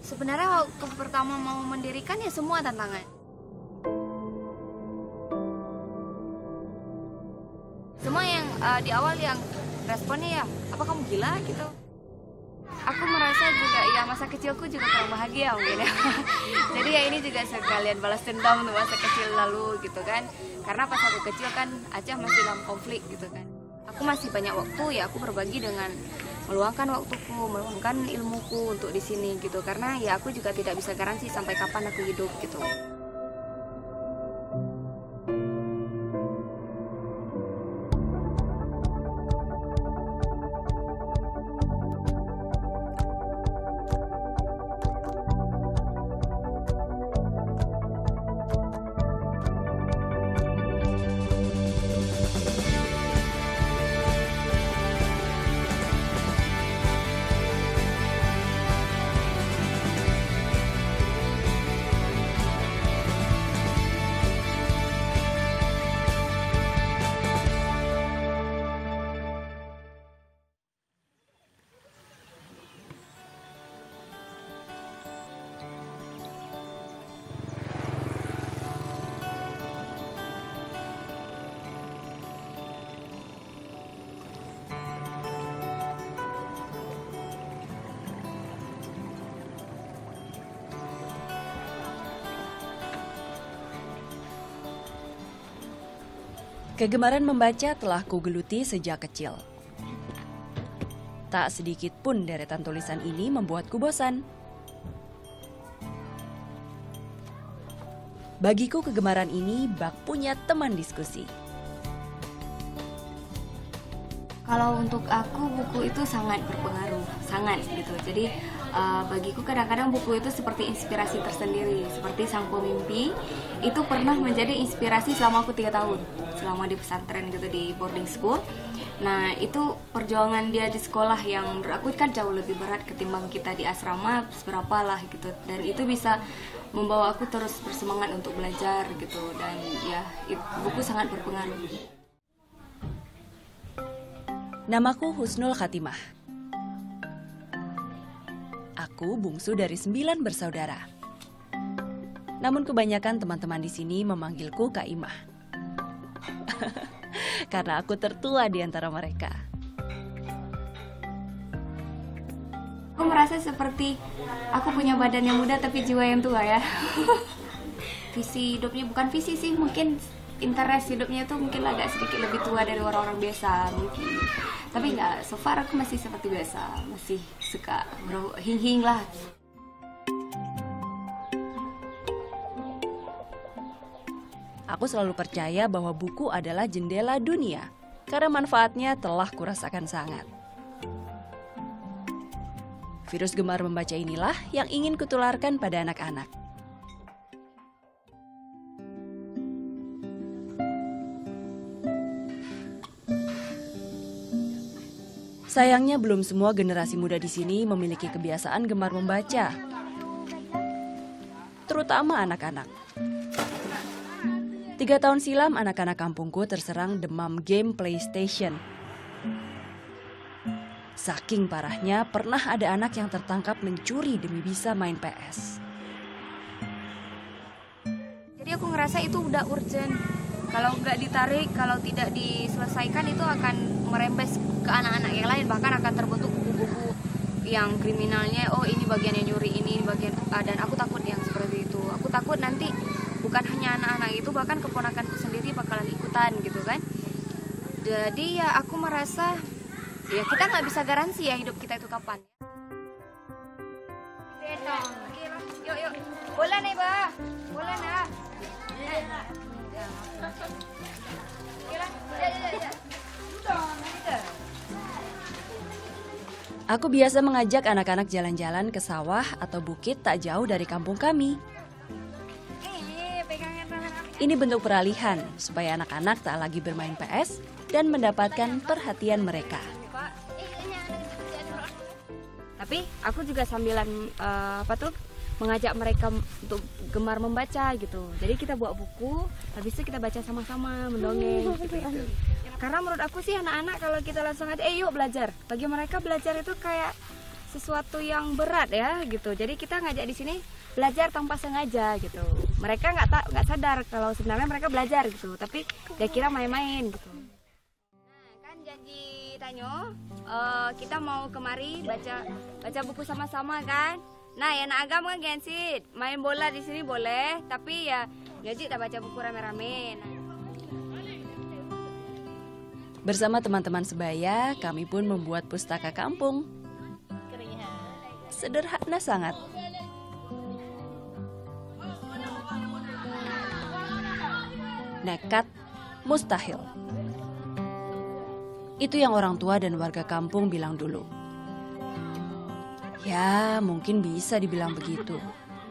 Sebenarnya waktu pertama mau mendirikan ya semua tantangan. Semua yang di awal yang responnya ya, apa kamu gila gitu. Aku merasa juga ya masa kecilku juga kurang bahagia mungkin ya. Jadi ya ini juga sekalian balas dendam untuk masa kecil lalu gitu kan. Karena pas aku kecil kan Aceh masih dalam konflik gitu kan. Aku masih banyak waktu ya aku berbagi dengan meluangkan waktuku, meluangkan ilmuku untuk di sini gitu. Karena ya aku juga tidak bisa garansi sampai kapan aku hidup gitu. Kegemaran membaca telah kugeluti sejak kecil. Tak sedikit pun deretan tulisan ini membuatku bosan. Bagiku kegemaran ini bak punya teman diskusi. Kalau untuk aku buku itu sangat berpengaruh, sangat gitu. Jadi bagiku kadang-kadang buku itu seperti inspirasi tersendiri. Seperti Sang Pemimpi itu pernah menjadi inspirasi selama aku 3 tahun, selama di pesantren gitu di boarding school. Nah itu perjuangan dia di sekolah yang menurut aku kan jauh lebih berat ketimbang kita di asrama seberapa lah gitu. Dan itu bisa membawa aku terus bersemangat untuk belajar gitu. Dan ya buku sangat berpengaruh. Namaku Husnul Khatimah. Aku bungsu dari 9 bersaudara. Namun kebanyakan teman-teman di sini memanggilku Kak Imah. Karena aku tertua di antara mereka. Aku merasa seperti aku punya badan yang muda tapi jiwa yang tua ya. Visi hidupnya bukan visi sih, mungkin interest hidupnya tuh mungkin agak sedikit lebih tua dari orang-orang biasa mungkin. Tapi nggak, so far aku masih seperti biasa, masih suka hing-hing lah. Aku selalu percaya bahwa buku adalah jendela dunia, karena manfaatnya telah kurasakan sangat. Virus gemar membaca inilah yang ingin kutularkan pada anak-anak. Sayangnya belum semua generasi muda di sini memiliki kebiasaan gemar membaca, terutama anak-anak. 3 tahun silam anak-anak kampungku terserang demam game PlayStation. Saking parahnya pernah ada anak yang tertangkap mencuri demi bisa main PS. Jadi aku ngerasa itu udah urgent. Kalau nggak ditarik, kalau tidak diselesaikan itu akan merembes ke anak-anak yang lain. Bahkan akan terbentuk buku-buku yang kriminalnya, oh ini bagian yang nyuri, ini bagian, dan aku takut yang seperti itu. Aku takut nanti bukan hanya anak-anak itu, bahkan keponakanku sendiri bakalan ikutan gitu kan. Jadi ya aku merasa ya kita nggak bisa garansi ya hidup kita itu kapan. Yuk yuk, boleh nih bah, boleh nah. Aku biasa mengajak anak-anak jalan-jalan ke sawah atau bukit tak jauh dari kampung kami. Ini bentuk peralihan supaya anak-anak tak lagi bermain PS dan mendapatkan perhatian mereka. Tapi aku juga sambilan mengajak mereka untuk gemar membaca gitu. Jadi kita buat buku, habis itu kita baca sama-sama, mendongeng gitu. Karena menurut aku sih anak-anak kalau kita langsung aja, yuk belajar. Bagi mereka belajar itu kayak sesuatu yang berat ya gitu. Jadi kita ngajak di sini belajar tanpa sengaja gitu. Mereka nggak sadar kalau sebenarnya mereka belajar gitu, tapi dia kira main-main gitu. Nah, kan janji Tanyo, kita mau kemari baca buku sama-sama kan. Nah, ya nak agam kan Gensit, main bola di sini boleh, tapi ya Gaji tak baca buku rame-rame. Nah. Bersama teman-teman sebaya, kami pun membuat pustaka kampung. Sederhana sangat. Nekat, mustahil. Itu yang orang tua dan warga kampung bilang dulu. Ya, mungkin bisa dibilang begitu.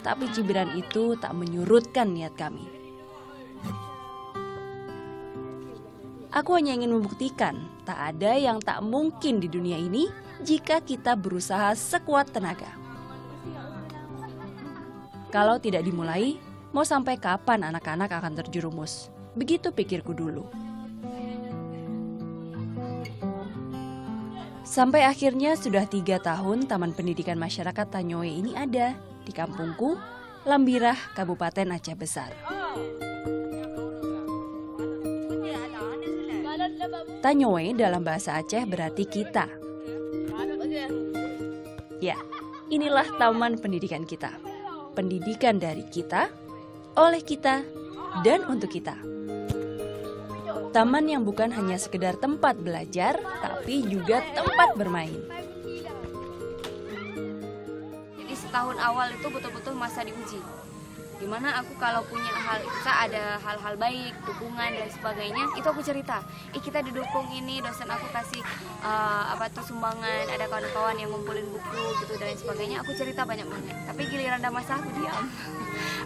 Tapi cibiran itu tak menyurutkan niat kami. Aku hanya ingin membuktikan tak ada yang tak mungkin di dunia ini jika kita berusaha sekuat tenaga. Kalau tidak dimulai, mau sampai kapan anak-anak akan terjerumus? Begitu pikirku dulu. Sampai akhirnya sudah 3 tahun Taman Pendidikan Masyarakat Tanyoe ini ada di kampungku, Lambirah, Kabupaten Aceh Besar. Tanyoe dalam bahasa Aceh berarti kita. Ya, inilah taman pendidikan kita. Pendidikan dari kita, oleh kita, dan untuk kita. Taman yang bukan hanya sekedar tempat belajar, tapi juga tempat bermain. Jadi setahun awal itu betul-betul masa diuji. Dimana aku kalau punya hal itu ada hal-hal baik, dukungan dan sebagainya, itu aku cerita. Kita didukung ini, dosen aku kasih sumbangan, ada kawan-kawan yang ngumpulin buku gitu dan sebagainya. Aku cerita banyak-banyak. Tapi giliran ada masalah aku diam.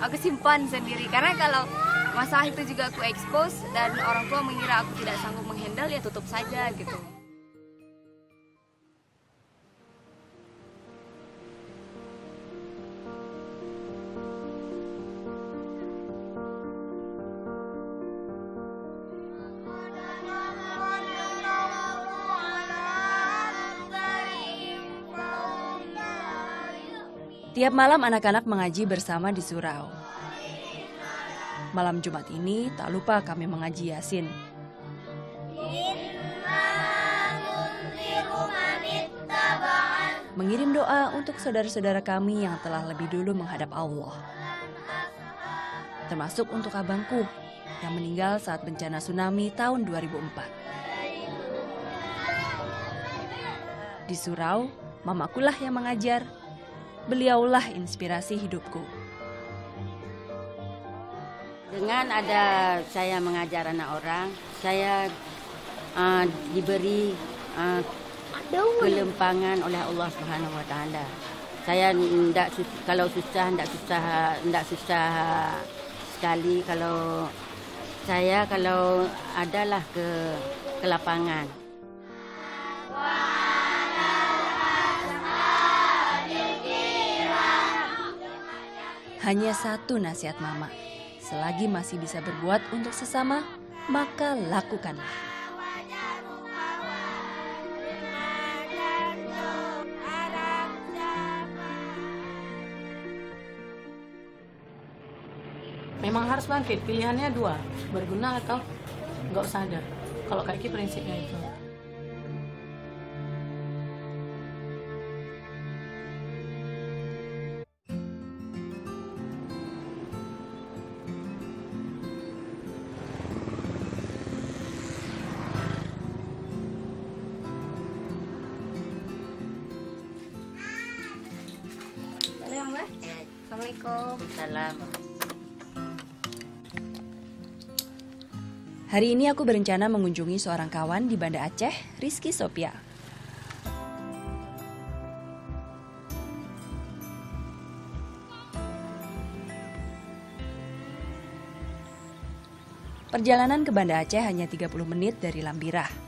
Aku simpan sendiri karena kalau masalah itu juga aku expose dan orang tua mengira aku tidak sanggup menghandle, ya tutup saja gitu. Tiap malam anak-anak mengaji bersama di surau. Malam Jumat ini tak lupa kami mengaji Yasin. Mengirim doa untuk saudara-saudara kami yang telah lebih dulu menghadap Allah. Termasuk untuk abangku yang meninggal saat bencana tsunami tahun 2004. Di surau, mamakulah yang mengajar. Beliaulah inspirasi hidupku. Dengan ada saya mengajar anak orang, saya diberi kelempangan oleh Allah Subhanahu Wa Taala. Saya kalau susah sekali kalau adalah ke lapangan. Hanya satu nasihat mama, selagi masih bisa berbuat untuk sesama, maka lakukanlah. Memang harus bangkit, pilihannya 2, berguna atau nggak usah ada. Kalau kayak gitu prinsipnya itu. Assalamualaikum. Salam. Hari ini aku berencana mengunjungi seorang kawan di Banda Aceh, Rizky Sopia. Perjalanan ke Banda Aceh hanya 30 menit dari Lambirah.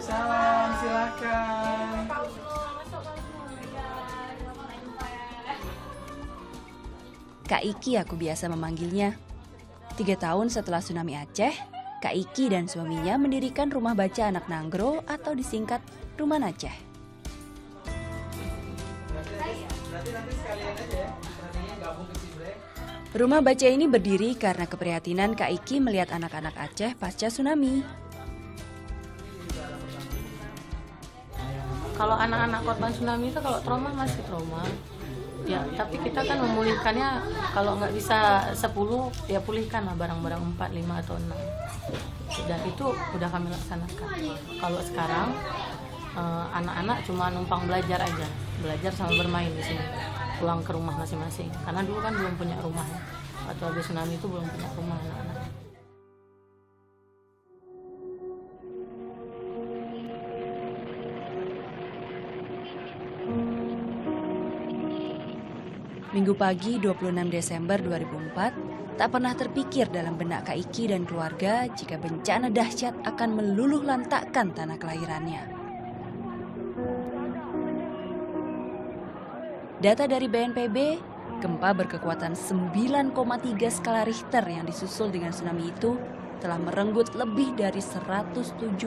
Salam, silakan. Kak Iki aku biasa memanggilnya. 3 tahun setelah tsunami Aceh, Kak Iki dan suaminya mendirikan Rumah Baca Anak Nanggro atau disingkat Rumah Aceh. Rumah Baca ini berdiri karena keprihatinan Kak Iki melihat anak-anak Aceh pasca tsunami. Kalau anak-anak korban tsunami itu kalau trauma masih trauma. Ya, tapi kita kan memulihkannya kalau nggak bisa 10, ya pulihkan lah barang-barang 4, 5 atau 6. Dan itu udah kami laksanakan. Kalau sekarang anak-anak cuma numpang belajar aja, belajar sama bermain di sini. Pulang ke rumah masing-masing. Karena dulu kan belum punya rumah ya. Waktu habis tsunami itu belum punya rumah anak-anak. Minggu pagi 26 Desember 2004, tak pernah terpikir dalam benak Kak Iki dan keluarga jika bencana dahsyat akan meluluh lantakkan tanah kelahirannya. Data dari BNPB, gempa berkekuatan 9,3 skala Richter yang disusul dengan tsunami itu telah merenggut lebih dari 173.000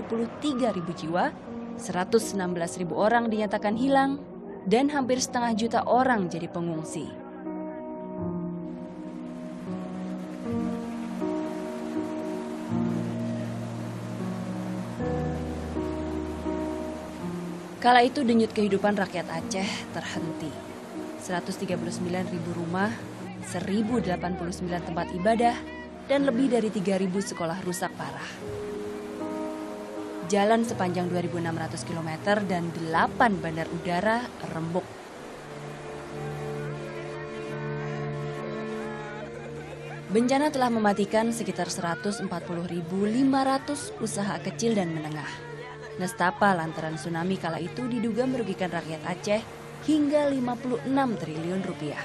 jiwa, 116.000 orang dinyatakan hilang, dan hampir setengah juta orang jadi pengungsi. Kala itu denyut kehidupan rakyat Aceh terhenti. 139.000 rumah, 1.089 tempat ibadah, dan lebih dari 3.000 sekolah rusak parah. Jalan sepanjang 2.600 km dan 8 bandar udara rembuk. Bencana telah mematikan sekitar 140.500 usaha kecil dan menengah. Nestapa lantaran tsunami kala itu diduga merugikan rakyat Aceh hingga 56 triliun rupiah.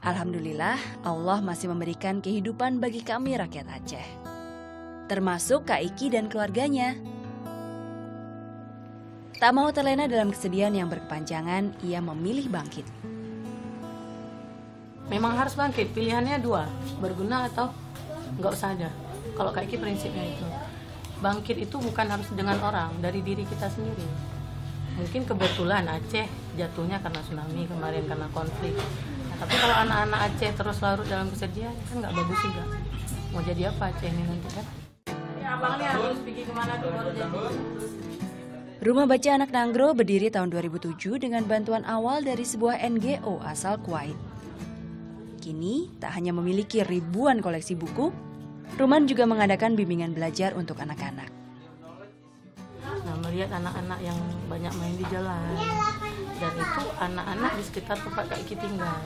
Alhamdulillah, Allah masih memberikan kehidupan bagi kami rakyat Aceh. Termasuk Kak Iki dan keluarganya. Tak mau terlena dalam kesedihan yang berkepanjangan, ia memilih bangkit. Memang harus bangkit, pilihannya 2, berguna atau nggak usah ada. Kalau Kak Iki prinsipnya itu. Bangkit itu bukan harus dengan orang, dari diri kita sendiri. Mungkin kebetulan Aceh jatuhnya karena tsunami, kemarin karena konflik. Tapi kalau anak-anak Aceh terus larut dalam kesedihan kan nggak bagus juga. Mau jadi apa Aceh ini nanti kan? Ya, abangnya harus pergi kemana tuh baru jadi. Rumah Baca Anak Nanggro berdiri tahun 2007 dengan bantuan awal dari sebuah NGO asal Kuwait. Kini tak hanya memiliki ribuan koleksi buku, Ruman juga mengadakan bimbingan belajar untuk anak-anak. Nah, melihat anak-anak yang banyak main di jalan, dan itu anak-anak di sekitar tempat Kak Iki tinggal.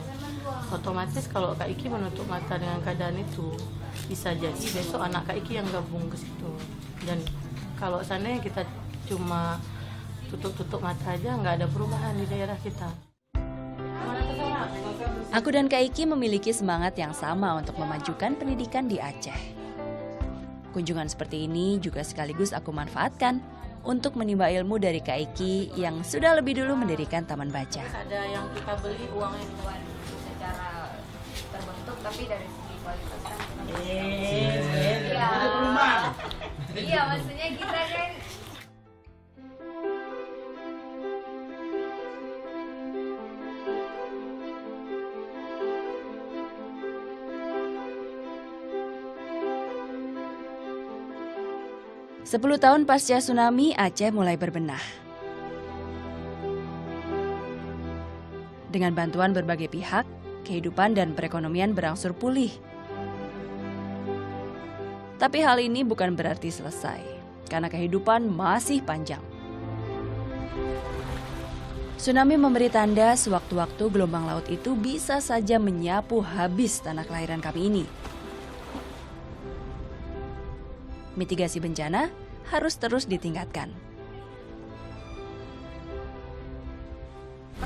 Otomatis kalau Kak Iki menutup mata dengan keadaan itu, bisa jadi besok anak Kak Iki yang gabung ke situ. Dan kalau seandainya kita cuma tutup-tutup mata aja, nggak ada perubahan di daerah kita. Aku dan Kak Iki memiliki semangat yang sama untuk memajukan pendidikan di Aceh. Kunjungan seperti ini juga sekaligus aku manfaatkan untuk menimba ilmu dari Kak Iki yang sudah lebih dulu mendirikan taman baca. Ada yang kita beli uangnya Secara terbentuk tapi dari segi kualitas kan. Iya, maksudnya kita kan. Sepuluh tahun pasca tsunami, Aceh mulai berbenah. Dengan bantuan berbagai pihak, kehidupan dan perekonomian berangsur pulih. Tapi hal ini bukan berarti selesai, karena kehidupan masih panjang. Tsunami memberi tanda sewaktu-waktu gelombang laut itu bisa saja menyapu habis tanah kelahiran kami ini. Mitigasi bencana harus terus ditingkatkan.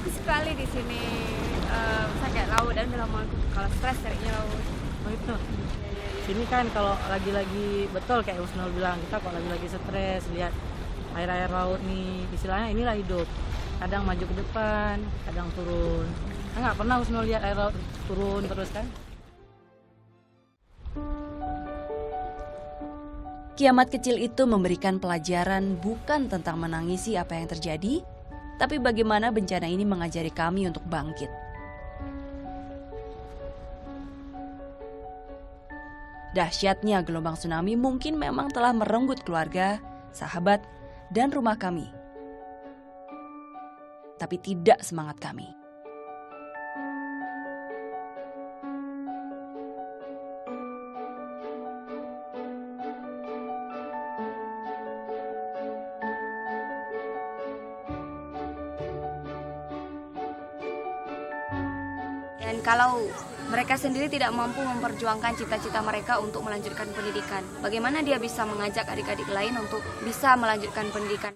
Aku sekali di sini kayak laut dan udah lama aku kalau stres carinya laut. Oh itu. Sini kan kalau lagi-lagi betul kayak Husnul bilang, kita kalau lagi-lagi stres lihat air-air laut nih, istilahnya inilah hidup. Kadang maju ke depan, kadang turun. Nggak pernah Husnul lihat air laut turun terus kan? Kiamat kecil itu memberikan pelajaran bukan tentang menangisi apa yang terjadi, tapi bagaimana bencana ini mengajari kami untuk bangkit. Dahsyatnya gelombang tsunami mungkin memang telah merenggut keluarga, sahabat, dan rumah kami. Tapi tidak semangat kami. Dan kalau mereka sendiri tidak mampu memperjuangkan cita-cita mereka untuk melanjutkan pendidikan, bagaimana dia bisa mengajak adik-adik lain untuk bisa melanjutkan pendidikan?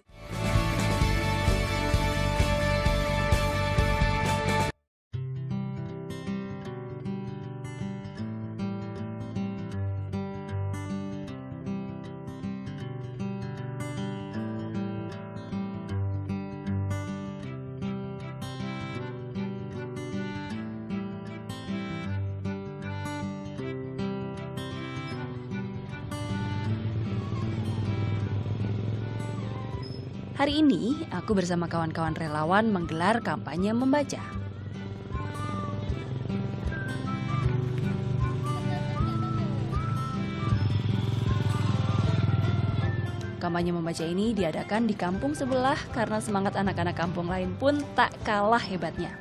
Hari ini, aku bersama kawan-kawan relawan menggelar kampanye membaca. Kampanye membaca ini diadakan di kampung sebelah karena semangat anak-anak kampung lain pun tak kalah hebatnya.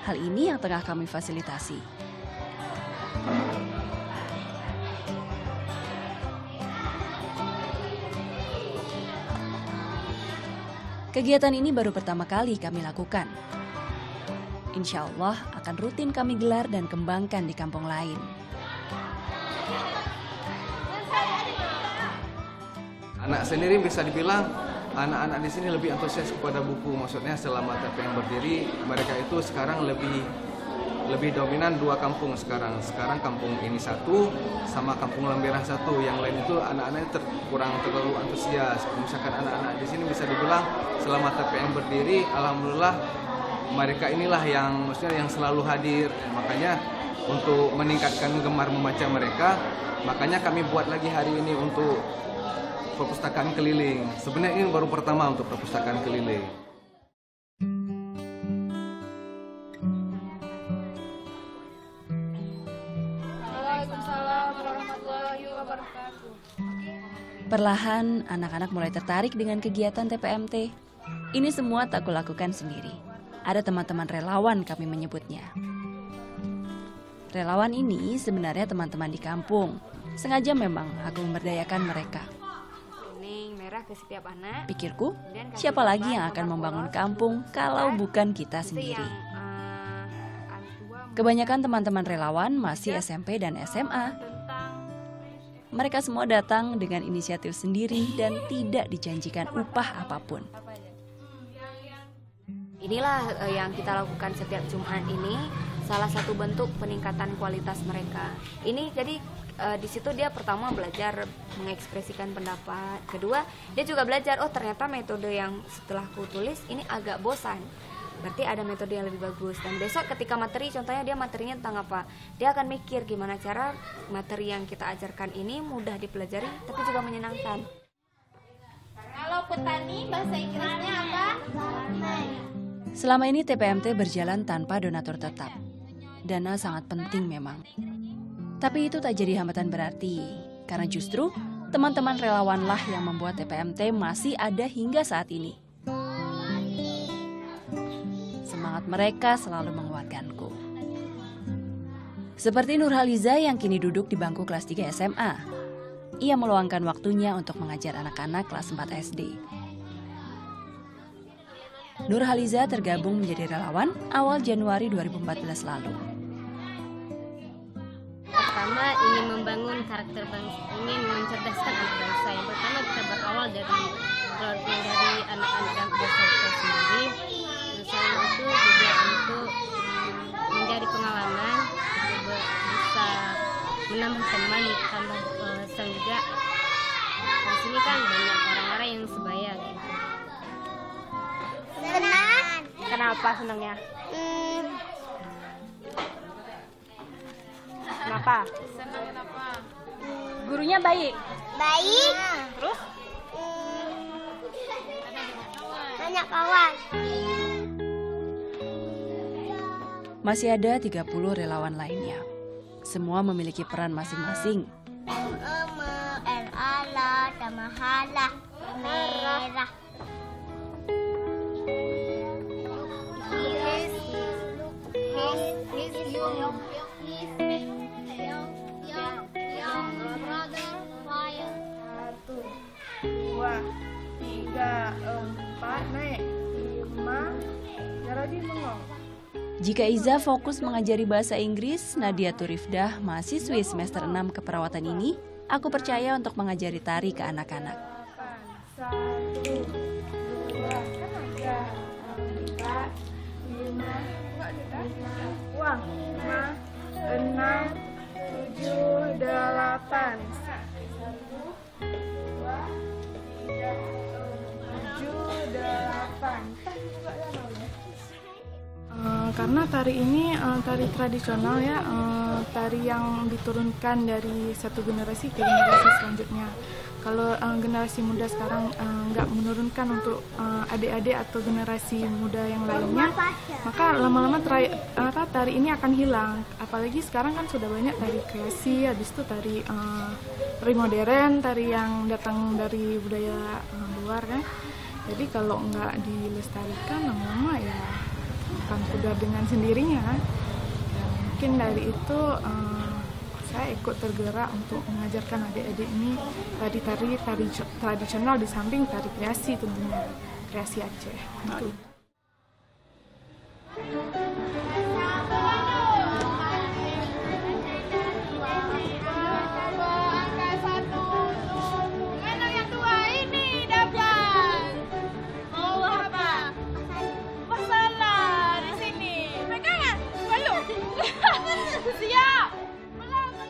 Hal ini yang tengah kami fasilitasi. Kegiatan ini baru pertama kali kami lakukan. Insya Allah akan rutin kami gelar dan kembangkan di kampung lain. Anak sendiri bisa dibilang anak-anak di sini lebih antusias kepada buku. Maksudnya selama TPM berdiri, mereka itu sekarang lebih dominan dua kampung sekarang. Sekarang kampung ini satu sama kampung Lamberah satu. Yang lain itu anak-anaknya kurang terlalu antusias. Misalkan anak-anak di sini bisa dibilang selama TPM berdiri, alhamdulillah mereka inilah yang maksudnya yang selalu hadir. Makanya untuk meningkatkan gemar membaca mereka, makanya kami buat lagi hari ini untuk perpustakaan keliling. Sebenarnya ini baru pertama untuk perpustakaan keliling. Perlahan, anak-anak mulai tertarik dengan kegiatan TPMT. Ini semua tak kulakukan sendiri. Ada teman-teman relawan kami menyebutnya. Relawan ini sebenarnya teman-teman di kampung. Sengaja memang aku memberdayakan mereka. Kuning, merah ke setiap anak. Pikirku, siapa lagi yang akan membangun kampung kalau bukan kita Itu sendiri? yang tua Kebanyakan teman-teman relawan masih SMP dan SMA. tentang Mereka semua datang dengan inisiatif sendiri dan tidak dijanjikan upah apapun. inilah yang kita lakukan setiap Jumat ini, salah satu bentuk peningkatan kualitas mereka. Ini jadi di situ dia pertama belajar mengekspresikan pendapat, kedua dia juga belajar ternyata metode yang setelah aku tulis ini agak bosan. Berarti ada metode yang lebih bagus. Dan besok ketika materi, contohnya dia materinya tentang apa, dia akan mikir gimana cara materi yang kita ajarkan ini mudah dipelajari tapi juga menyenangkan. Kalau petani bahasa Inggrisnya apa? Selama ini TPMT berjalan tanpa donatur tetap. Dana sangat penting memang. Tapi itu tak jadi hambatan berarti, karena justru teman-teman relawanlah yang membuat TPMT masih ada hingga saat ini. Semangat mereka selalu menguatkanku. Seperti Nurhaliza yang kini duduk di bangku kelas 3 SMA. Ia meluangkan waktunya untuk mengajar anak-anak kelas 4 SD. Nurhaliza tergabung menjadi relawan awal Januari 2014 lalu. Pertama, ingin membangun karakter bangsa, ingin mencerdaskan anak bangsa. Yang pertama kita berawal dari anak-anak dan bangsa kita sendiri. Yang selain itu juga untuk menjadi pengalaman, bisa menambah teman, tambah wawasan juga. Di sini kan banyak orang-orang yang sebaya. Gitu. Senang. Kenapa senangnya? Kenapa? Senang kenapa? Gurunya baik. Baik. Terus? Banyak kawan. Masih ada 30 relawan lainnya. Semua memiliki peran masing-masing. Ala, tamahala, merah. Jika Iza fokus mengajari bahasa Inggris, Nadia Turifdah, mahasiswi semester 6 keperawatan ini, aku percaya untuk mengajari tari ke anak-anak. 1, 2, kan ada 4, 5, uang 5, 6, 7, 8. 1, 2, 3, 7, 8. Karena tari ini tari tradisional ya, tari yang diturunkan dari satu generasi ke generasi selanjutnya. Kalau generasi muda sekarang nggak menurunkan untuk adik-adik atau generasi muda yang lainnya, maka lama-lama tari ini akan hilang. Apalagi sekarang kan sudah banyak tari kreasi, habis itu tari modern, tari yang datang dari budaya luar kan. Jadi kalau nggak dilestarikan lama-lama ya akan pudar dengan sendirinya. Dan mungkin dari itu saya ikut tergerak untuk mengajarkan adik-adik ini tari tradisional di samping tari kreasi, tentunya kreasi Aceh. Gitu.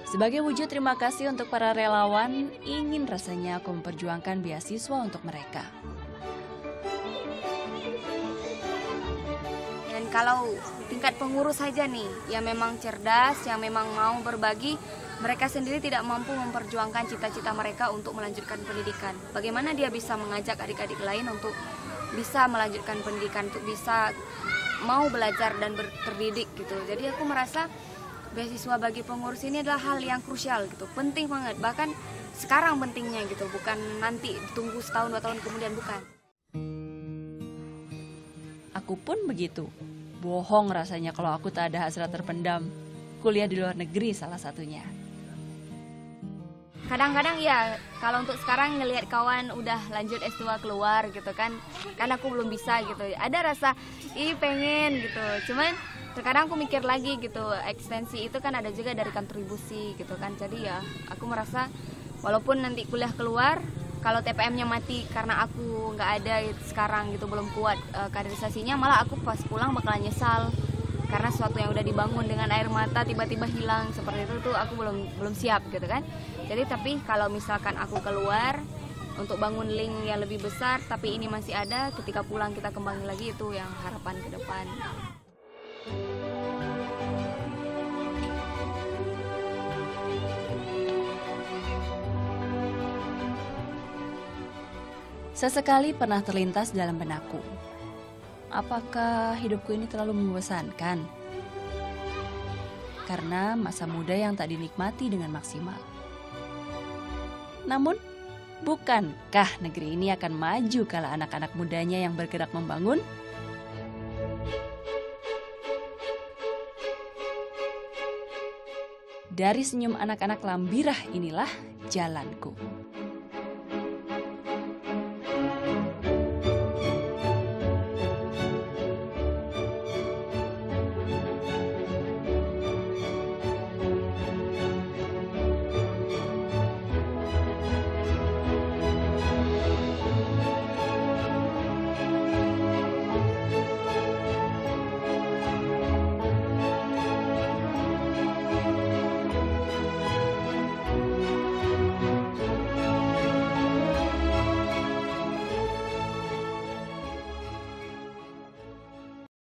Sebagai wujud terima kasih untuk para relawan, ingin rasanya aku memperjuangkan beasiswa untuk mereka. Dan kalau tingkat pengurus saja nih, yang memang cerdas, yang memang mau berbagi, mereka sendiri tidak mampu memperjuangkan cita-cita mereka untuk melanjutkan pendidikan. Bagaimana dia bisa mengajak adik-adik lain untuk bisa melanjutkan pendidikan, untuk bisa mau belajar dan terdidik gitu. Jadi aku merasa beasiswa bagi pengurus ini adalah hal yang krusial gitu, penting banget, bahkan sekarang pentingnya gitu, bukan nanti tunggu setahun 2 tahun kemudian, bukan. Aku pun begitu, bohong rasanya kalau aku tak ada hasrat terpendam, kuliah di luar negeri salah satunya. Kadang-kadang ya, kalau untuk sekarang ngelihat kawan udah lanjut S2 keluar gitu kan aku belum bisa gitu, ada rasa pengen gitu, cuman terkadang aku mikir lagi gitu, ekstensi itu kan ada juga dari kontribusi gitu kan. Jadi ya aku merasa walaupun nanti kuliah keluar, kalau TPM-nya mati karena aku nggak ada sekarang gitu, belum kuat kaderisasinya, malah aku pas pulang bakalan nyesal karena sesuatu yang udah dibangun dengan air mata tiba-tiba hilang seperti itu tuh aku belum siap gitu kan. Jadi tapi kalau misalkan aku keluar untuk bangun link yang lebih besar tapi ini masih ada, ketika pulang kita kembali lagi, itu yang harapan ke depan. Sesekali pernah terlintas dalam benakku. Apakah hidupku ini terlalu membosankan? Karena masa muda yang tak dinikmati dengan maksimal. Namun, bukankah negeri ini akan maju kala anak-anak mudanya yang bergerak membangun? Dari senyum anak-anak Lambirah inilah jalanku.